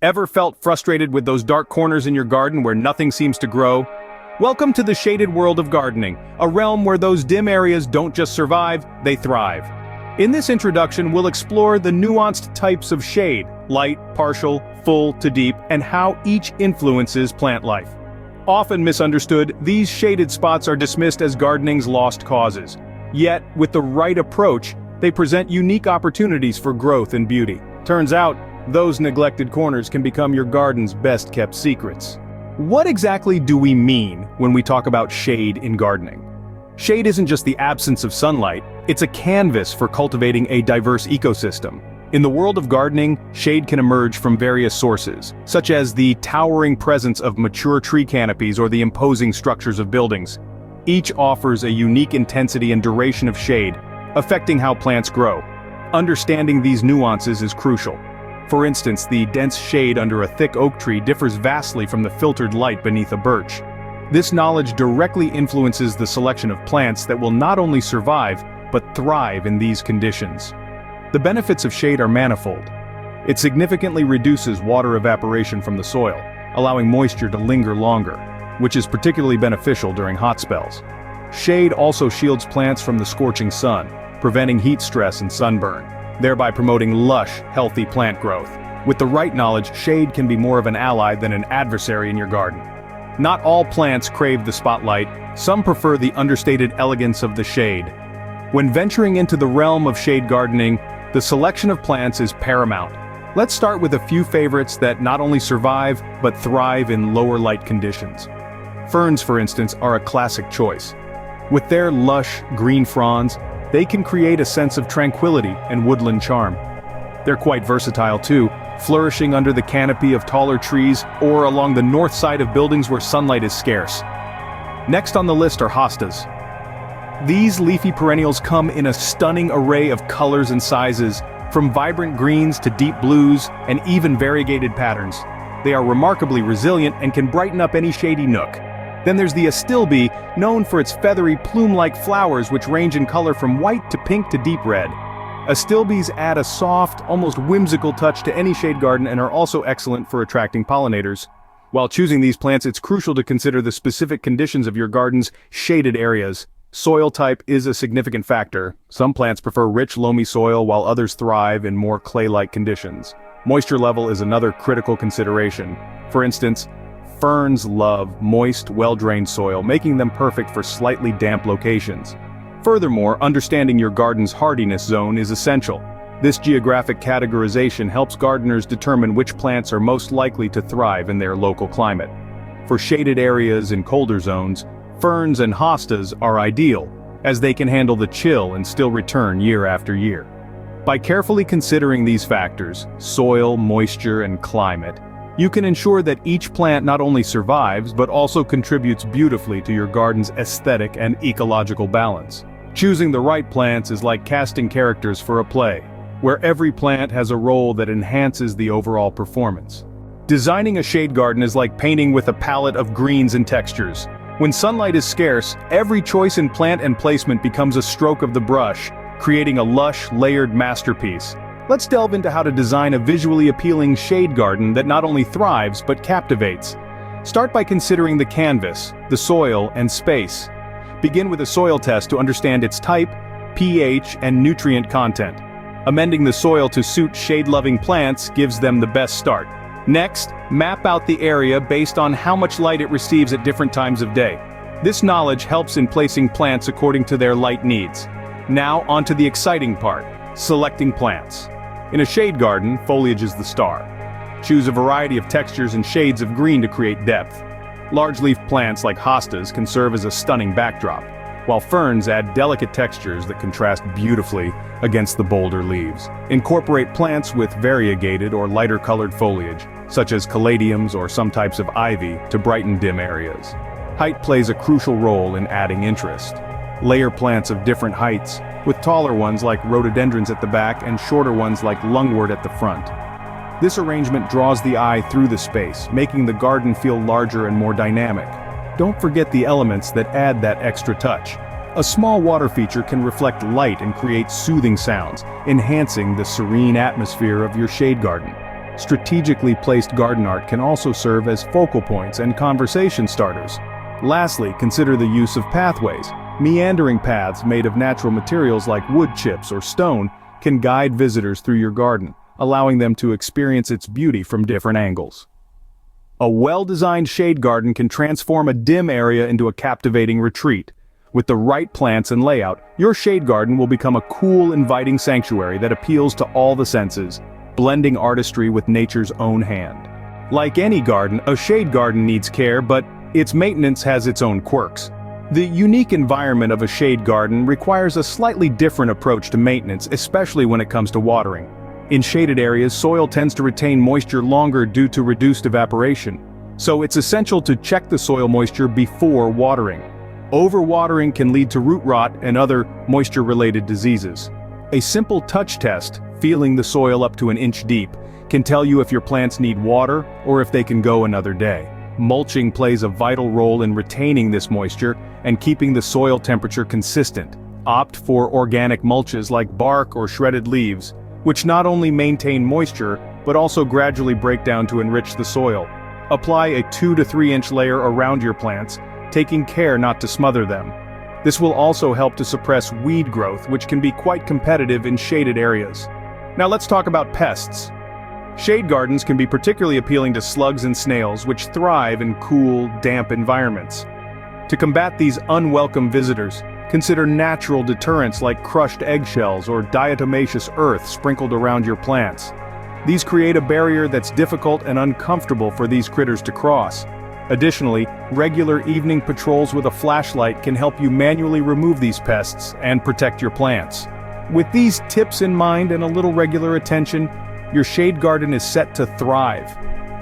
Ever felt frustrated with those dark corners in your garden where nothing seems to grow? Welcome to the shaded world of gardening, a realm where those dim areas don't just survive, they thrive. In this introduction, we'll explore the nuanced types of shade, light, partial, full to deep, and how each influences plant life. Often misunderstood, these shaded spots are dismissed as gardening's lost causes. Yet, with the right approach, they present unique opportunities for growth and beauty. Turns out, those neglected corners can become your garden's best-kept secrets. What exactly do we mean when we talk about shade in gardening? Shade isn't just the absence of sunlight, it's a canvas for cultivating a diverse ecosystem. In the world of gardening, shade can emerge from various sources, such as the towering presence of mature tree canopies or the imposing structures of buildings. Each offers a unique intensity and duration of shade, affecting how plants grow. Understanding these nuances is crucial. For instance, the dense shade under a thick oak tree differs vastly from the filtered light beneath a birch. This knowledge directly influences the selection of plants that will not only survive, but thrive in these conditions. The benefits of shade are manifold. It significantly reduces water evaporation from the soil, allowing moisture to linger longer, which is particularly beneficial during hot spells. Shade also shields plants from the scorching sun, preventing heat stress and sunburn, thereby promoting lush, healthy plant growth. With the right knowledge, shade can be more of an ally than an adversary in your garden. Not all plants crave the spotlight, some prefer the understated elegance of the shade. When venturing into the realm of shade gardening, the selection of plants is paramount. Let's start with a few favorites that not only survive, but thrive in lower light conditions. Ferns, for instance, are a classic choice. With their lush, green fronds, they can create a sense of tranquility and woodland charm. They're quite versatile too, flourishing under the canopy of taller trees or along the north side of buildings where sunlight is scarce. Next on the list are hostas. These leafy perennials come in a stunning array of colors and sizes, from vibrant greens to deep blues and even variegated patterns. They are remarkably resilient and can brighten up any shady nook. Then there's the astilbe, known for its feathery plume-like flowers which range in color from white to pink to deep red. Astilbes add a soft, almost whimsical touch to any shade garden and are also excellent for attracting pollinators. While choosing these plants, it's crucial to consider the specific conditions of your garden's shaded areas. Soil type is a significant factor. Some plants prefer rich, loamy soil while others thrive in more clay-like conditions. Moisture level is another critical consideration. For instance, ferns love moist, well-drained soil, making them perfect for slightly damp locations. Furthermore, understanding your garden's hardiness zone is essential. This geographic categorization helps gardeners determine which plants are most likely to thrive in their local climate. For shaded areas in colder zones, ferns and hostas are ideal, as they can handle the chill and still return year after year. By carefully considering these factors, soil, moisture, and climate, you can ensure that each plant not only survives but also contributes beautifully to your garden's aesthetic and ecological balance. Choosing the right plants is like casting characters for a play, where every plant has a role that enhances the overall performance. Designing a shade garden is like painting with a palette of greens and textures. When sunlight is scarce, every choice in plant and placement becomes a stroke of the brush, creating a lush, layered masterpiece. Let's delve into how to design a visually appealing shade garden that not only thrives but captivates. Start by considering the canvas, the soil, and space. Begin with a soil test to understand its type, pH, and nutrient content. Amending the soil to suit shade-loving plants gives them the best start. Next, map out the area based on how much light it receives at different times of day. This knowledge helps in placing plants according to their light needs. Now onto the exciting part, selecting plants. In a shade garden, foliage is the star. Choose a variety of textures and shades of green to create depth. Large-leaf plants like hostas can serve as a stunning backdrop, while ferns add delicate textures that contrast beautifully against the bolder leaves. Incorporate plants with variegated or lighter-colored foliage, such as caladiums or some types of ivy, to brighten dim areas. Height plays a crucial role in adding interest. Layer plants of different heights, with taller ones like rhododendrons at the back and shorter ones like lungwort at the front. This arrangement draws the eye through the space, making the garden feel larger and more dynamic. Don't forget the elements that add that extra touch. A small water feature can reflect light and create soothing sounds, enhancing the serene atmosphere of your shade garden. Strategically placed garden art can also serve as focal points and conversation starters. Lastly, consider the use of pathways. Meandering paths made of natural materials like wood chips or stone can guide visitors through your garden, allowing them to experience its beauty from different angles. A well-designed shade garden can transform a dim area into a captivating retreat. With the right plants and layout, your shade garden will become a cool, inviting sanctuary that appeals to all the senses, blending artistry with nature's own hand. Like any garden, a shade garden needs care, but its maintenance has its own quirks. The unique environment of a shade garden requires a slightly different approach to maintenance, especially when it comes to watering. In shaded areas, soil tends to retain moisture longer due to reduced evaporation, so it's essential to check the soil moisture before watering. Overwatering can lead to root rot and other moisture-related diseases. A simple touch test, feeling the soil up to an inch deep, can tell you if your plants need water or if they can go another day. Mulching plays a vital role in retaining this moisture and keeping the soil temperature consistent. Opt for organic mulches like bark or shredded leaves, which not only maintain moisture, but also gradually break down to enrich the soil. Apply a 2 to 3 inch layer around your plants, taking care not to smother them. This will also help to suppress weed growth, which can be quite competitive in shaded areas. Now let's talk about pests. Shade gardens can be particularly appealing to slugs and snails, which thrive in cool, damp environments. To combat these unwelcome visitors, consider natural deterrents like crushed eggshells or diatomaceous earth sprinkled around your plants. These create a barrier that's difficult and uncomfortable for these critters to cross. Additionally, regular evening patrols with a flashlight can help you manually remove these pests and protect your plants. With these tips in mind and a little regular attention, your shade garden is set to thrive.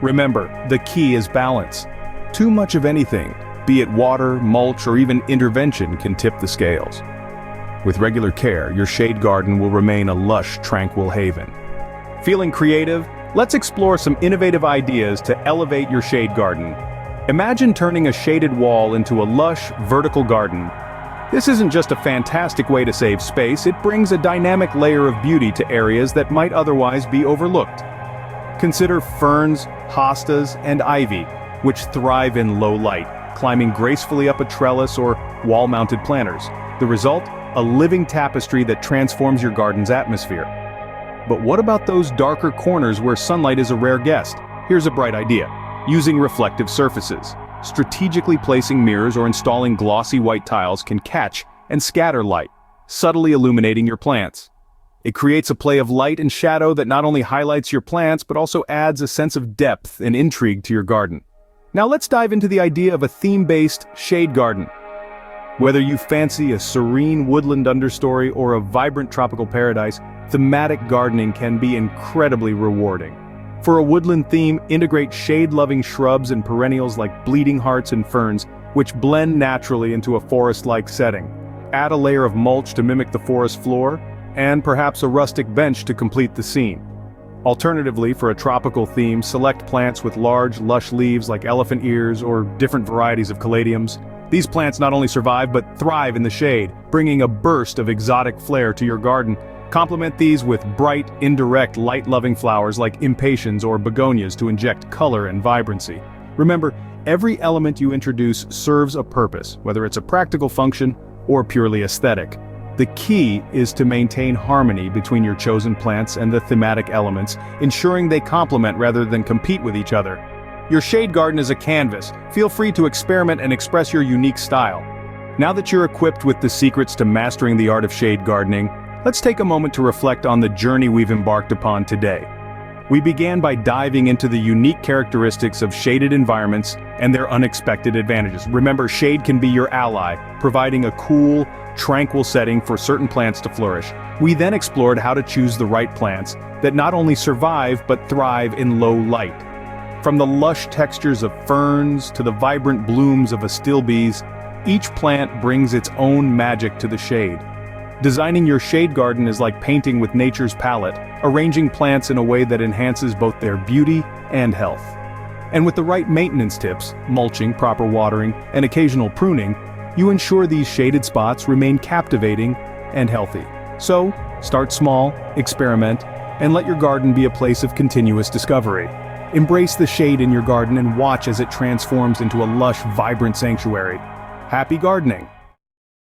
Remember, the key is balance. Too much of anything, be it water, mulch, or even intervention, can tip the scales. With regular care, your shade garden will remain a lush, tranquil haven. Feeling creative? Let's explore some innovative ideas to elevate your shade garden. Imagine turning a shaded wall into a lush, vertical garden. This isn't just a fantastic way to save space, it brings a dynamic layer of beauty to areas that might otherwise be overlooked. Consider ferns, hostas, and ivy, which thrive in low light, climbing gracefully up a trellis or wall-mounted planters. The result? A living tapestry that transforms your garden's atmosphere. But what about those darker corners where sunlight is a rare guest? Here's a bright idea. Using reflective surfaces. Strategically placing mirrors or installing glossy white tiles can catch and scatter light, subtly illuminating your plants. It creates a play of light and shadow that not only highlights your plants but also adds a sense of depth and intrigue to your garden. Now let's dive into the idea of a theme-based shade garden. Whether you fancy a serene woodland understory or a vibrant tropical paradise, thematic gardening can be incredibly rewarding. For a woodland theme, integrate shade-loving shrubs and perennials like bleeding hearts and ferns, which blend naturally into a forest-like setting. Add a layer of mulch to mimic the forest floor, and perhaps a rustic bench to complete the scene. Alternatively, for a tropical theme, select plants with large, lush leaves like elephant ears or different varieties of caladiums. These plants not only survive but thrive in the shade, bringing a burst of exotic flair to your garden. Complement these with bright, indirect, light-loving flowers like impatiens or begonias to inject color and vibrancy. Remember, every element you introduce serves a purpose, whether it's a practical function or purely aesthetic. The key is to maintain harmony between your chosen plants and the thematic elements, ensuring they complement rather than compete with each other. Your shade garden is a canvas. Feel free to experiment and express your unique style. Now that you're equipped with the secrets to mastering the art of shade gardening, let's take a moment to reflect on the journey we've embarked upon today. We began by diving into the unique characteristics of shaded environments and their unexpected advantages. Remember, shade can be your ally, providing a cool, tranquil setting for certain plants to flourish. We then explored how to choose the right plants that not only survive but thrive in low light. From the lush textures of ferns to the vibrant blooms of astilbes, each plant brings its own magic to the shade. Designing your shade garden is like painting with nature's palette, arranging plants in a way that enhances both their beauty and health. And with the right maintenance tips, mulching, proper watering, and occasional pruning, you ensure these shaded spots remain captivating and healthy. So, start small, experiment, and let your garden be a place of continuous discovery. Embrace the shade in your garden and watch as it transforms into a lush, vibrant sanctuary. Happy gardening!